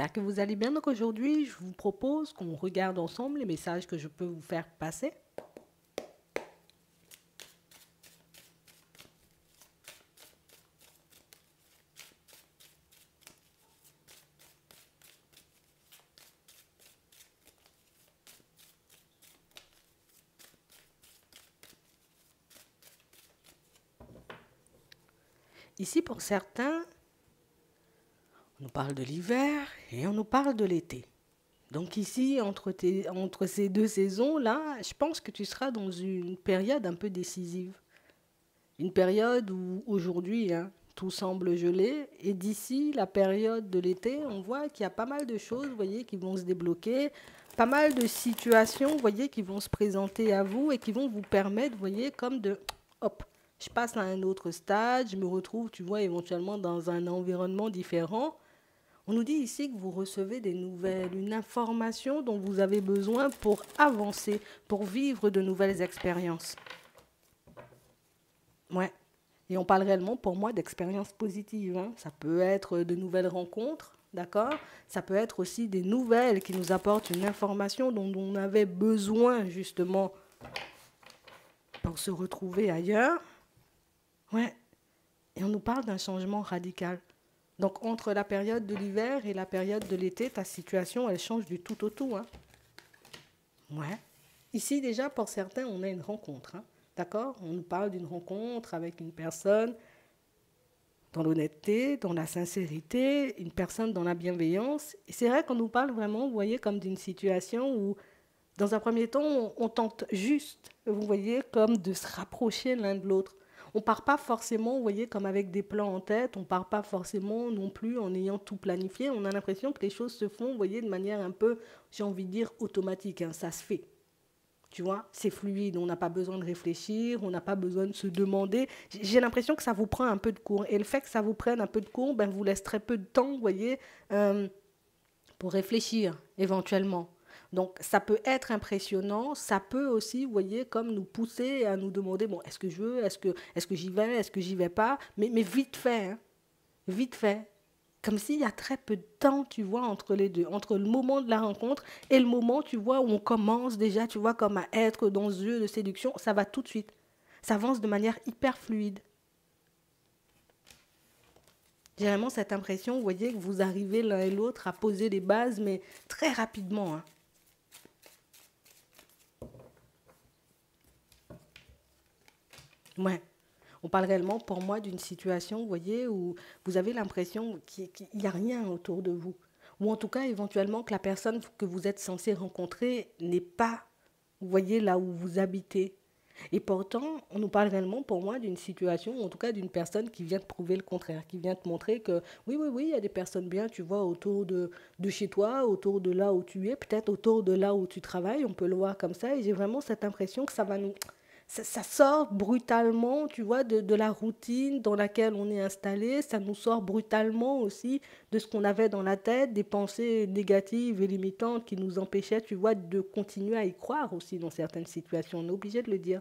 j'espère que vous allez bien. Donc aujourd'hui, je vous propose qu'on regarde ensemble les messages que je peux vous faire passer. Ici, pour certains, on nous parle de l'hiver et on nous parle de l'été. Donc ici, entre ces deux saisons-là, je pense que tu seras dans une période un peu décisive. Une période où aujourd'hui, hein, tout semble gelé. Et d'ici la période de l'été, on voit qu'il y a pas mal de choses, vous voyez, qui vont se débloquer. Pas mal de situations, vous voyez, qui vont se présenter à vous et qui vont vous permettre, vous voyez, comme de, hop, je passe à un autre stade, je me retrouve, tu vois, éventuellement dans un environnement différent. On nous dit ici que vous recevez des nouvelles, une information dont vous avez besoin pour avancer, pour vivre de nouvelles expériences. Ouais. Et on parle réellement pour moi d'expériences positives, hein. Ça peut être de nouvelles rencontres, d'accord? Ça peut être aussi des nouvelles qui nous apportent une information dont on avait besoin justement pour se retrouver ailleurs. Ouais. Et on nous parle d'un changement radical. Donc entre la période de l'hiver et la période de l'été, ta situation, elle change du tout au tout, hein. Ouais. Ici déjà, pour certains, on a une rencontre, hein. D'accord? On nous parle d'une rencontre avec une personne dans l'honnêteté, dans la sincérité, une personne dans la bienveillance. Et c'est vrai qu'on nous parle vraiment, vous voyez, comme d'une situation où, dans un premier temps, on tente juste, vous voyez, comme de se rapprocher l'un de l'autre. On ne part pas forcément, vous voyez, comme avec des plans en tête, on ne part pas forcément non plus en ayant tout planifié. On a l'impression que les choses se font, vous voyez, de manière un peu, j'ai envie de dire, automatique, hein, ça se fait. Tu vois, c'est fluide, on n'a pas besoin de réfléchir, on n'a pas besoin de se demander. J'ai l'impression que ça vous prend un peu de cours. Et le fait que ça vous prenne un peu de cours, ben, vous laisse très peu de temps, vous voyez, euh, pour réfléchir, éventuellement. Donc, ça peut être impressionnant, ça peut aussi, vous voyez, comme nous pousser à nous demander, bon, est-ce que je veux, est-ce que j'y vais, est-ce que j'y vais pas, mais vite fait, hein, vite fait. Comme s'il y a très peu de temps, tu vois, entre les deux, entre le moment de la rencontre et le moment, tu vois, où on commence déjà, tu vois, comme à être dans ce jeu de séduction, ça va tout de suite. Ça avance de manière hyper fluide. J'ai vraiment cette impression, vous voyez, que vous arrivez l'un et l'autre à poser les bases, mais très rapidement, hein. Ouais. On parle réellement, pour moi, d'une situation, vous voyez, où vous avez l'impression qu'il n'y a rien autour de vous. Ou en tout cas, éventuellement, que la personne que vous êtes censé rencontrer n'est pas, vous voyez, là où vous habitez. Et pourtant, on nous parle réellement, pour moi, d'une situation, ou en tout cas d'une personne qui vient te prouver le contraire, qui vient te montrer que oui, oui, oui, il y a des personnes bien, tu vois, autour de chez toi, autour de là où tu es, peut-être autour de là où tu travailles, on peut le voir comme ça. Et j'ai vraiment cette impression que ça va nous, ça sort brutalement, tu vois, de la routine dans laquelle on est installé. Ça nous sort brutalement aussi de ce qu'on avait dans la tête, des pensées négatives et limitantes qui nous empêchaient, tu vois, de continuer à y croire aussi dans certaines situations. On est obligé de le dire.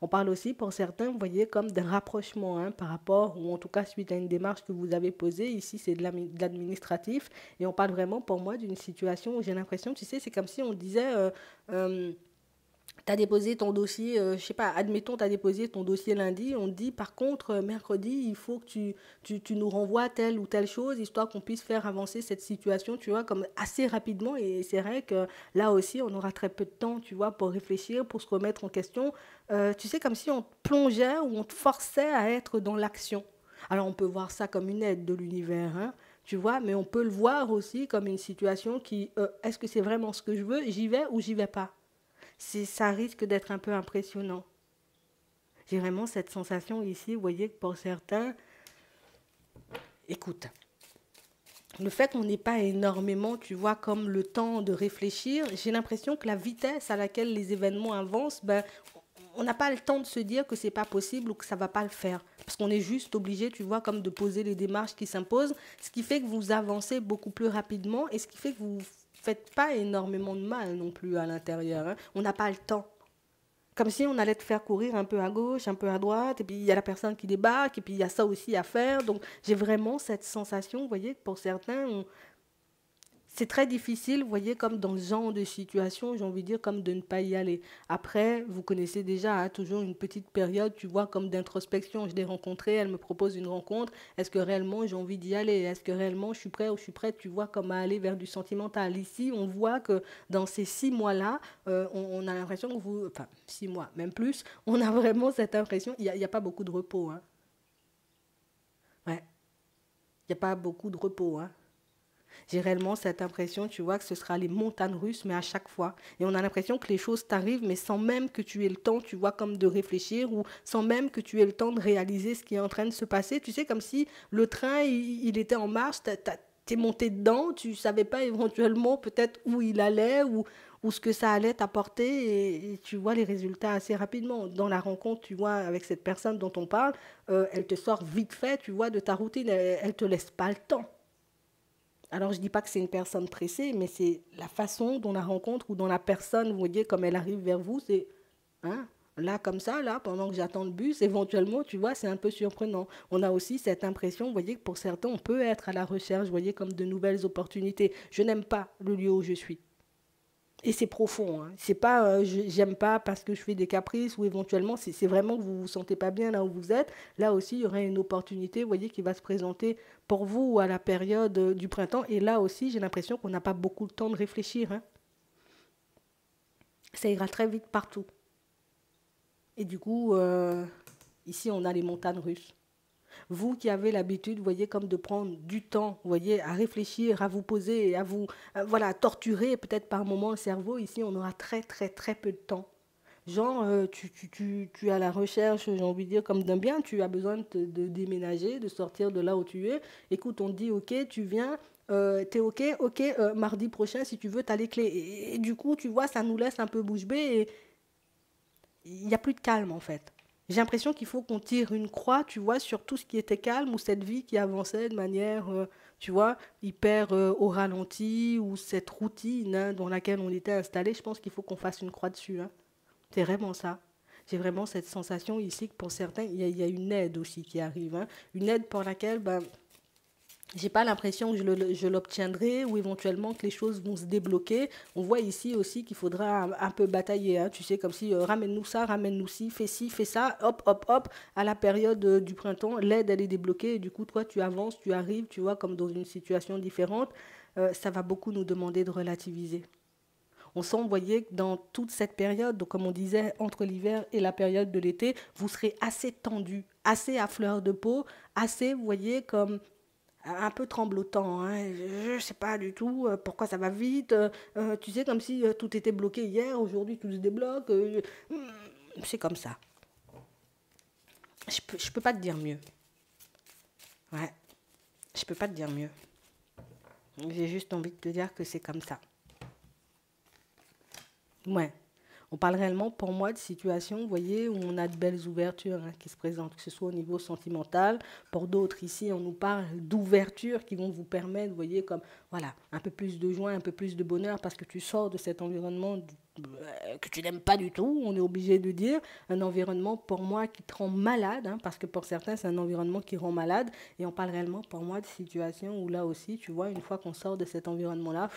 On parle aussi pour certains, vous voyez, comme d'un rapprochement, hein, par rapport, ou en tout cas suite à une démarche que vous avez posée. Ici, c'est de l'administratif. Et on parle vraiment pour moi d'une situation où j'ai l'impression, tu sais, c'est comme si on disait... euh, tu as déposé ton dossier, je sais pas, admettons, tu as déposé ton dossier lundi, on te dit par contre, mercredi, il faut que tu nous renvoies telle ou telle chose, histoire qu'on puisse faire avancer cette situation, tu vois, comme assez rapidement. Et c'est vrai que là aussi, on aura très peu de temps, tu vois, pour réfléchir, pour se remettre en question. Tu sais, comme si on te plongeait ou on te forçait à être dans l'action. Alors, on peut voir ça comme une aide de l'univers, hein, tu vois, mais on peut le voir aussi comme une situation qui, est-ce que c'est vraiment ce que je veux, j'y vais ou j'y vais pas? Ça risque d'être un peu impressionnant. J'ai vraiment cette sensation ici, vous voyez, que pour certains, écoute, le fait qu'on n'ait pas énormément, tu vois, comme le temps de réfléchir, j'ai l'impression que la vitesse à laquelle les événements avancent, ben, on n'a pas le temps de se dire que c'est pas possible ou que ça va pas le faire. Parce qu'on est juste obligé, tu vois, comme de poser les démarches qui s'imposent, ce qui fait que vous avancez beaucoup plus rapidement et ce qui fait que vous faites pas énormément de mal non plus à l'intérieur, hein. On n'a pas le temps. Comme si on allait te faire courir un peu à gauche, un peu à droite, et puis il y a la personne qui débarque, et puis il y a ça aussi à faire. Donc j'ai vraiment cette sensation, vous voyez, que pour certains, c'est très difficile, vous voyez, comme dans ce genre de situation, j'ai envie de dire, comme de ne pas y aller. Après, vous connaissez déjà hein, toujours une petite période, tu vois, comme d'introspection. Je l'ai rencontrée, elle me propose une rencontre. Est-ce que réellement j'ai envie d'y aller? Est-ce que réellement je suis prêt ou je suis prête, tu vois, comme à aller vers du sentimental? Ici, on voit que dans ces 6 mois-là, on a l'impression que vous... Enfin, 6 mois, même plus, on a vraiment cette impression, il y a pas beaucoup de repos. Hein. Ouais, il n'y a pas beaucoup de repos. Hein. J'ai réellement cette impression, tu vois, que ce sera les montagnes russes, mais à chaque fois. Et on a l'impression que les choses t'arrivent, mais sans même que tu aies le temps, tu vois, comme de réfléchir, ou sans même que tu aies le temps de réaliser ce qui est en train de se passer. Tu sais, comme si le train, il était en marche, t'es monté dedans, tu savais pas éventuellement peut-être où il allait, ou ce que ça allait t'apporter, et tu vois les résultats assez rapidement. Dans la rencontre, tu vois, avec cette personne dont on parle, elle te sort vite fait, tu vois, de ta routine, elle te laisse pas le temps. Alors, je ne dis pas que c'est une personne pressée, mais c'est la façon dont la rencontre ou dont la personne, vous voyez, comme elle arrive vers vous, c'est hein, là, comme ça, là, pendant que j'attends le bus, éventuellement, tu vois, c'est un peu surprenant. On a aussi cette impression, vous voyez, que pour certains, on peut être à la recherche, vous voyez, comme de nouvelles opportunités. Je n'aime pas le lieu où je suis. Et c'est profond, hein. C'est pas j'aime pas parce que je fais des caprices ou éventuellement c'est vraiment que vous vous sentez pas bien là où vous êtes. Là aussi, il y aurait une opportunité, vous voyez, qui va se présenter pour vous à la période du printemps. Et là aussi, j'ai l'impression qu'on n'a pas beaucoup de temps de réfléchir. Hein. Ça ira très vite partout. Et du coup, ici, on a les montagnes russes. Vous qui avez l'habitude, vous voyez, comme de prendre du temps, vous voyez, à réfléchir, à vous poser, à vous, voilà, torturer peut-être par moment le cerveau, ici, on aura très, très, très peu de temps. Genre, tu es à la recherche, j'ai envie de dire, comme d'un bien, tu as besoin de déménager, de sortir de là où tu es. Écoute, on te dit, ok, tu viens, t'es ok, mardi prochain, si tu veux, t'as les clés. Et du coup, tu vois, ça nous laisse un peu bouche bée et il n'y a plus de calme en fait. J'ai l'impression qu'il faut qu'on tire une croix, tu vois, sur tout ce qui était calme ou cette vie qui avançait de manière, tu vois, hyper au ralenti ou cette routine hein, dans laquelle on était installé. Je pense qu'il faut qu'on fasse une croix dessus. Hein. C'est vraiment ça. J'ai vraiment cette sensation ici que pour certains, il y a une aide aussi qui arrive. Hein. Une aide pour laquelle ben, j'ai pas l'impression que je l'obtiendrai ou éventuellement que les choses vont se débloquer. On voit ici aussi qu'il faudra un peu batailler, hein, tu sais, comme si ramène-nous ça, ramène-nous ci, fais ça, hop, hop, hop. À la période du printemps, l'aide elle est débloquée et du coup, toi, tu avances, tu arrives, tu vois, comme dans une situation différente. Ça va beaucoup nous demander de relativiser. On sent, vous voyez, que dans toute cette période, donc comme on disait, entre l'hiver et la période de l'été, vous serez assez tendu, assez à fleur de peau, assez, vous voyez, comme un peu tremblotant. Hein. Je ne sais pas du tout pourquoi ça va vite. Tu sais, comme si tout était bloqué hier, aujourd'hui tout se débloque. C'est comme ça. Je peux pas te dire mieux. Ouais, je peux pas te dire mieux. J'ai juste envie de te dire que c'est comme ça. Ouais. On parle réellement, pour moi, de situations, vous voyez, où on a de belles ouvertures hein, qui se présentent, que ce soit au niveau sentimental. Pour d'autres, ici, on nous parle d'ouvertures qui vont vous permettre, vous voyez, comme, voilà, un peu plus de joie, un peu plus de bonheur, parce que tu sors de cet environnement que tu n'aimes pas du tout, on est obligé de dire, un environnement pour moi qui te rend malade, hein, parce que pour certains c'est un environnement qui rend malade, et on parle réellement pour moi de situations où là aussi, tu vois, une fois qu'on sort de cet environnement-là,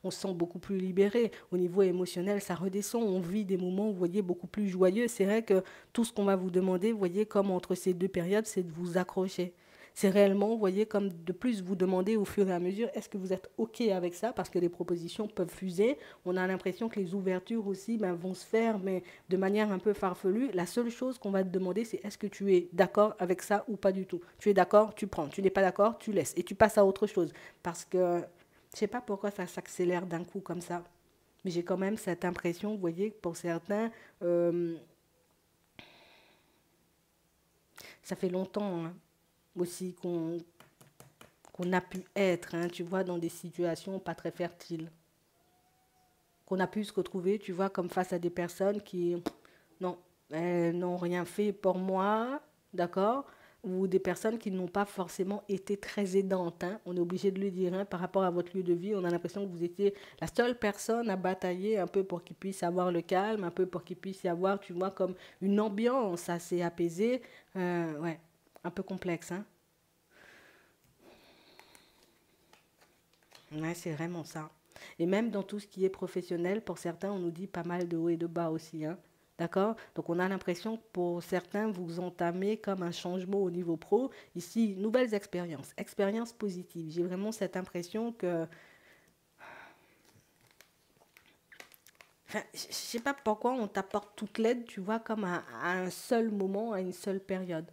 on se sent beaucoup plus libéré, au niveau émotionnel ça redescend, on vit des moments, vous voyez, beaucoup plus joyeux, c'est vrai que tout ce qu'on va vous demander, vous voyez, comme entre ces deux périodes, c'est de vous accrocher. C'est réellement, vous voyez, comme de plus vous demander au fur et à mesure, est-ce que vous êtes OK avec ça? Parce que les propositions peuvent fuser. On a l'impression que les ouvertures aussi ben, vont se faire, mais de manière un peu farfelue. La seule chose qu'on va te demander, c'est est-ce que tu es d'accord avec ça ou pas du tout? Tu es d'accord, tu prends. Tu n'es pas d'accord, tu laisses. Et tu passes à autre chose. Parce que je ne sais pas pourquoi ça s'accélère d'un coup comme ça. Mais j'ai quand même cette impression, vous voyez, que pour certains, ça fait longtemps hein, aussi qu'on a pu être, hein, tu vois, dans des situations pas très fertiles. Qu'on a pu se retrouver, tu vois, comme face à des personnes qui, non, elles n'ont rien fait pour moi, d'accord? Ou des personnes qui n'ont pas forcément été très aidantes. Hein. On est obligé de le dire, hein, par rapport à votre lieu de vie. On a l'impression que vous étiez la seule personne à batailler un peu pour qu'il puisse avoir le calme, un peu pour qu'il puisse y avoir, tu vois, comme une ambiance assez apaisée. Ouais, un peu complexe, hein. Ouais, c'est vraiment ça. Et même dans tout ce qui est professionnel, pour certains, on nous dit pas mal de hauts et de bas aussi, hein. D'accord? Donc on a l'impression que pour certains, vous entamez comme un changement au niveau pro. Ici, nouvelles expériences, expériences positives. J'ai vraiment cette impression que, enfin, je sais pas pourquoi on t'apporte toute l'aide, tu vois, comme à un seul moment, à une seule période.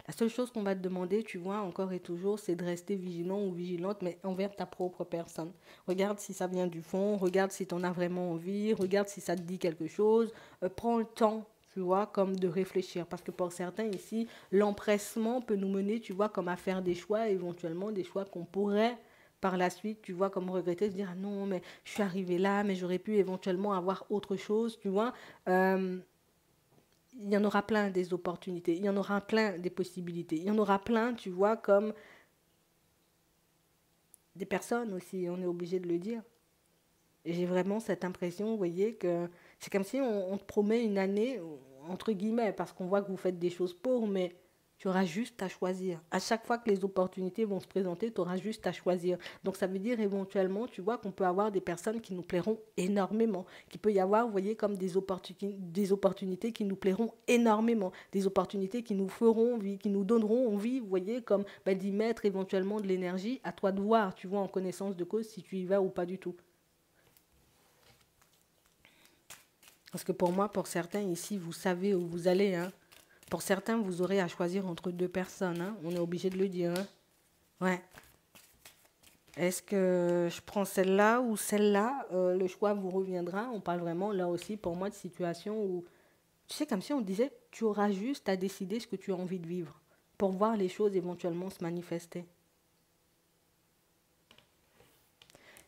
La seule chose qu'on va te demander, tu vois, encore et toujours, c'est de rester vigilant ou vigilante, mais envers ta propre personne. Regarde si ça vient du fond, regarde si tu en as vraiment envie, regarde si ça te dit quelque chose. Prends le temps, tu vois, comme de réfléchir. Parce que pour certains ici, l'empressement peut nous mener, tu vois, comme à faire des choix, éventuellement des choix qu'on pourrait par la suite, tu vois, comme regretter, se dire, ah non, mais je suis arrivé là, mais j'aurais pu éventuellement avoir autre chose, tu vois. Euh, il y en aura plein des opportunités, il y en aura plein des possibilités, il y en aura plein, tu vois, comme des personnes aussi, on est obligé de le dire. Et j'ai vraiment cette impression, vous voyez, que c'est comme si on te promet une année, entre guillemets, parce qu'on voit que vous faites des choses pour, mais tu auras juste à choisir. À chaque fois que les opportunités vont se présenter, tu auras juste à choisir. Donc ça veut dire éventuellement, tu vois, qu'on peut avoir des personnes qui nous plairont énormément. Qu'il peut y avoir, vous voyez, comme des opportunités qui nous plairont énormément. Des opportunités qui nous feront envie, qui nous donneront envie, vous voyez, comme ben, d'y mettre éventuellement de l'énergie. À toi de voir, tu vois, en connaissance de cause, si tu y vas ou pas du tout. Parce que pour moi, pour certains ici, vous savez où vous allez, hein. Pour certains, vous aurez à choisir entre deux personnes, hein. On est obligé de le dire, hein. Ouais. Est-ce que je prends celle-là ou celle-là? Le choix vous reviendra. On parle vraiment là aussi pour moi de situation où, tu sais, comme si on disait, tu auras juste à décider ce que tu as envie de vivre pour voir les choses éventuellement se manifester.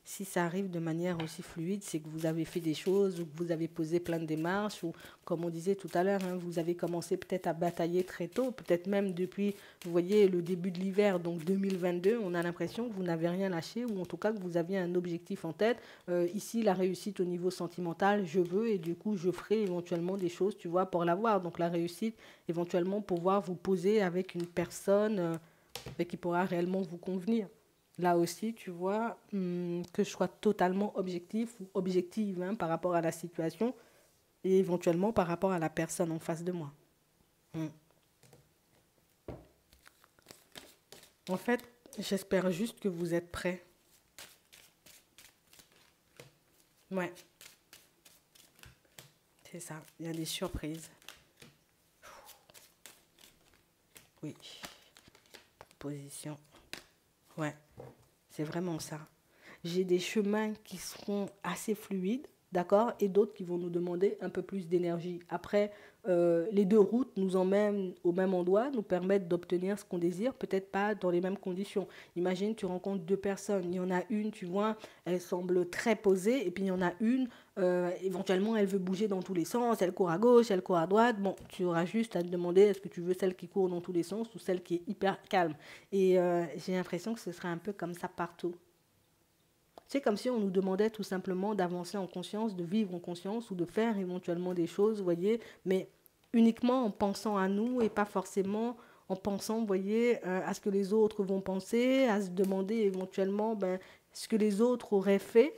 Si ça arrive de manière aussi fluide, c'est que vous avez fait des choses ou que vous avez posé plein de démarches ou, comme on disait tout à l'heure, hein, vous avez commencé peut-être à batailler très tôt, peut-être même depuis, vous voyez, le début de l'hiver, donc 2022, on a l'impression que vous n'avez rien lâché ou en tout cas que vous aviez un objectif en tête. Ici, la réussite au niveau sentimental, je veux et du coup, je ferai éventuellement des choses, tu vois, pour l'avoir. Donc la réussite, éventuellement, pouvoir vous poser avec une personne qui pourra réellement vous convenir. Là aussi, tu vois, que je sois totalement objectif ou objective, hein, par rapport à la situation et éventuellement par rapport à la personne en face de moi. Hmm. En fait, j'espère juste que vous êtes prêts. Ouais, c'est ça. Il y a des surprises. Oui. Position. Ouais, c'est vraiment ça. J'ai des chemins qui seront assez fluides, d'accord, et d'autres qui vont nous demander un peu plus d'énergie. Après, les deux routes nous emmènent au même endroit, nous permettent d'obtenir ce qu'on désire, peut-être pas dans les mêmes conditions. Imagine, tu rencontres deux personnes, il y en a une, tu vois, elle semble très posée, et puis il y en a une, éventuellement, elle veut bouger dans tous les sens, elle court à gauche, elle court à droite. Bon, tu auras juste à te demander est-ce que tu veux celle qui court dans tous les sens ou celle qui est hyper calme. Et j'ai l'impression que ce sera un peu comme ça partout. C'est comme si on nous demandait tout simplement d'avancer en conscience, de vivre en conscience ou de faire éventuellement des choses, vous voyez, mais uniquement en pensant à nous et pas forcément en pensant, vous voyez, à ce que les autres vont penser, à se demander éventuellement ben, ce que les autres auraient fait,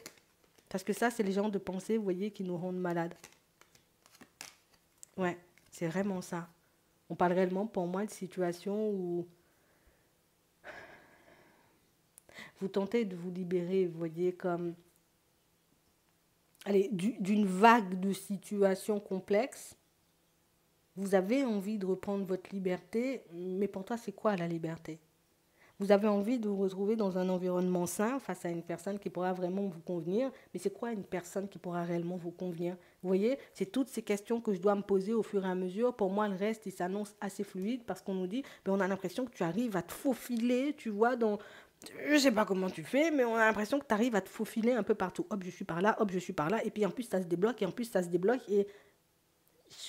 parce que ça, c'est les genres de pensées, vous voyez, qui nous rendent malades. Ouais, c'est vraiment ça. On parle réellement pour moi de situations où vous tentez de vous libérer, vous voyez, comme allez, d'une vague de situations complexes. Vous avez envie de reprendre votre liberté, mais pour toi, c'est quoi la liberté? Vous avez envie de vous retrouver dans un environnement sain face à une personne qui pourra vraiment vous convenir, mais c'est quoi une personne qui pourra réellement vous convenir? Vous voyez, c'est toutes ces questions que je dois me poser au fur et à mesure. Pour moi, le reste, il s'annonce assez fluide parce qu'on nous dit, ben, on a l'impression que tu arrives à te faufiler, tu vois, dans... Je sais pas comment tu fais, mais on a l'impression que tu arrives à te faufiler un peu partout. Hop, je suis par là, hop, je suis par là. Et puis en plus, ça se débloque, et en plus, ça se débloque. Et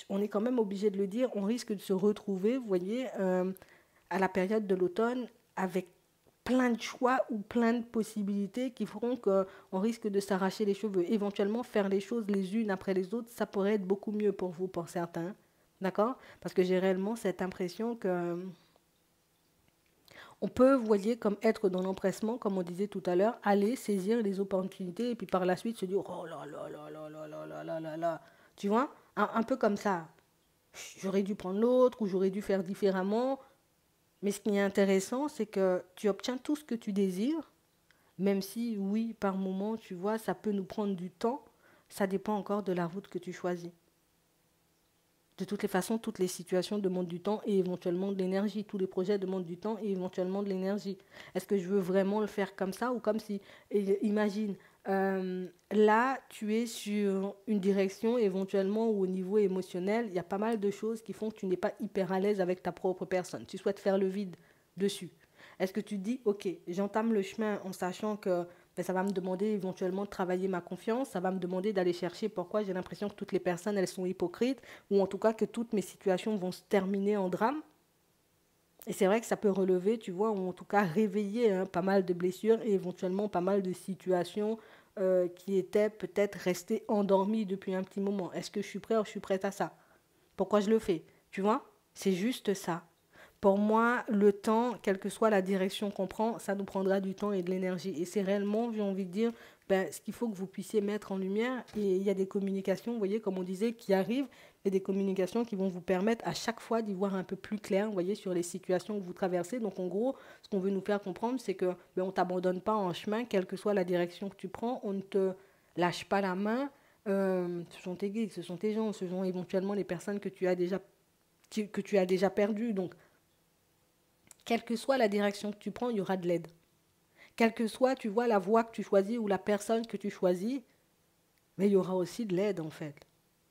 on est quand même obligé de le dire, on risque de se retrouver, vous voyez, à la période de l'automne avec plein de choix ou plein de possibilités qui feront qu'on risque de s'arracher les cheveux. Éventuellement, faire les choses les unes après les autres, ça pourrait être beaucoup mieux pour vous, pour certains. D'accord? Parce que j'ai réellement cette impression que On peut, vous voyez, comme être dans l'empressement, comme on disait tout à l'heure, aller saisir les opportunités et puis par la suite se dire, oh là là là là là là là là là là. Tu vois, un peu comme ça. J'aurais dû prendre l'autre ou j'aurais dû faire différemment. Mais ce qui est intéressant, c'est que tu obtiens tout ce que tu désires, même si, oui, par moment, tu vois, ça peut nous prendre du temps. Ça dépend encore de la route que tu choisis. De toutes les façons, toutes les situations demandent du temps et éventuellement de l'énergie. Tous les projets demandent du temps et éventuellement de l'énergie. Est-ce que je veux vraiment le faire comme ça ou comme si, imagine, là, tu es sur une direction éventuellement ou au niveau émotionnel, il y a pas mal de choses qui font que tu n'es pas hyper à l'aise avec ta propre personne. Tu souhaites faire le vide dessus. Est-ce que tu te dis, ok, j'entame le chemin en sachant que ben, ça va me demander éventuellement de travailler ma confiance, ça va me demander d'aller chercher pourquoi j'ai l'impression que toutes les personnes, elles sont hypocrites, ou en tout cas que toutes mes situations vont se terminer en drame. Et c'est vrai que ça peut relever, tu vois, ou en tout cas réveiller pas mal de blessures et éventuellement pas mal de situations qui étaient peut-être restées endormies depuis un petit moment. Est-ce que je suis prêt ou je suis prête à ça? Pourquoi je le fais? Tu vois? C'est juste ça. Pour moi, le temps, quelle que soit la direction qu'on prend, ça nous prendra du temps et de l'énergie. Et c'est réellement, j'ai envie de dire, ben, ce qu'il faut que vous puissiez mettre en lumière. Et il y a des communications, vous voyez, comme on disait, qui arrivent, et des communications qui vont vous permettre à chaque fois d'y voir un peu plus clair, vous voyez, sur les situations que vous traversez. Donc, en gros, ce qu'on veut nous faire comprendre, c'est que ben, on ne t'abandonne pas en chemin, quelle que soit la direction que tu prends, on ne te lâche pas la main. Ce sont tes guides, ce sont tes gens, ce sont éventuellement les personnes que tu as déjà perdues. Donc, quelle que soit la direction que tu prends, il y aura de l'aide. Quelle que soit, tu vois, la voie que tu choisis ou la personne que tu choisis, mais il y aura aussi de l'aide en fait.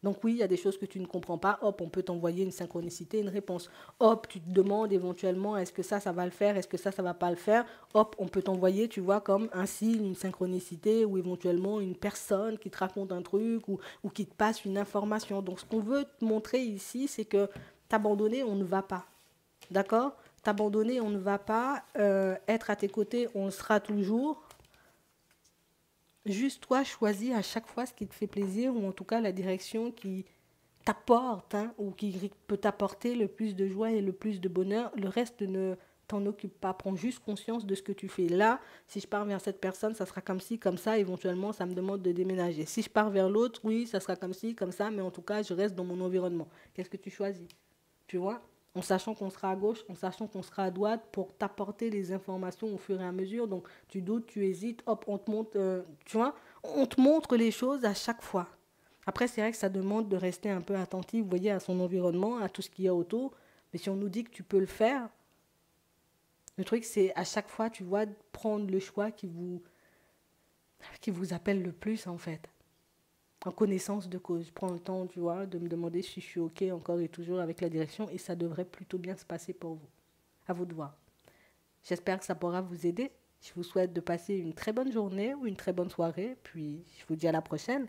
Donc oui, il y a des choses que tu ne comprends pas. Hop, on peut t'envoyer une synchronicité, une réponse. Hop, tu te demandes éventuellement, est-ce que ça va le faire, est-ce que ça va pas le faire. Hop, on peut t'envoyer, tu vois, comme un signe, une synchronicité ou éventuellement une personne qui te raconte un truc ou qui te passe une information. Donc ce qu'on veut te montrer ici, c'est que t'abandonner, on ne va pas. D'accord? T'abandonner, on ne va pas. Être à tes côtés, on le sera toujours. Juste toi, choisis à chaque fois ce qui te fait plaisir ou en tout cas la direction qui t'apporte ou qui peut t'apporter le plus de joie et le plus de bonheur. Le reste, ne t'en occupe pas. Prends juste conscience de ce que tu fais. Là, si je pars vers cette personne, ça sera comme ci, comme ça. Éventuellement, ça me demande de déménager. Si je pars vers l'autre, oui, ça sera comme ci, comme ça. Mais en tout cas, je reste dans mon environnement. Qu'est-ce que tu choisis? Tu vois, en sachant qu'on sera à gauche, en sachant qu'on sera à droite, pour t'apporter les informations au fur et à mesure. Donc, tu doutes, tu hésites, hop, on te montre, tu vois, on te montre les choses à chaque fois. Après, c'est vrai que ça demande de rester un peu attentif, vous voyez, à son environnement, à tout ce qu'il y a autour. Mais si on nous dit que tu peux le faire, le truc, c'est à chaque fois, tu vois, prendre le choix qui vous appelle le plus, en fait. En connaissance de cause. Je prends le temps, tu vois, de me demander si je suis OK encore et toujours avec la direction et ça devrait plutôt bien se passer pour vous. À vous de voir. J'espère que ça pourra vous aider. Je vous souhaite de passer une très bonne journée ou une très bonne soirée, puis je vous dis à la prochaine.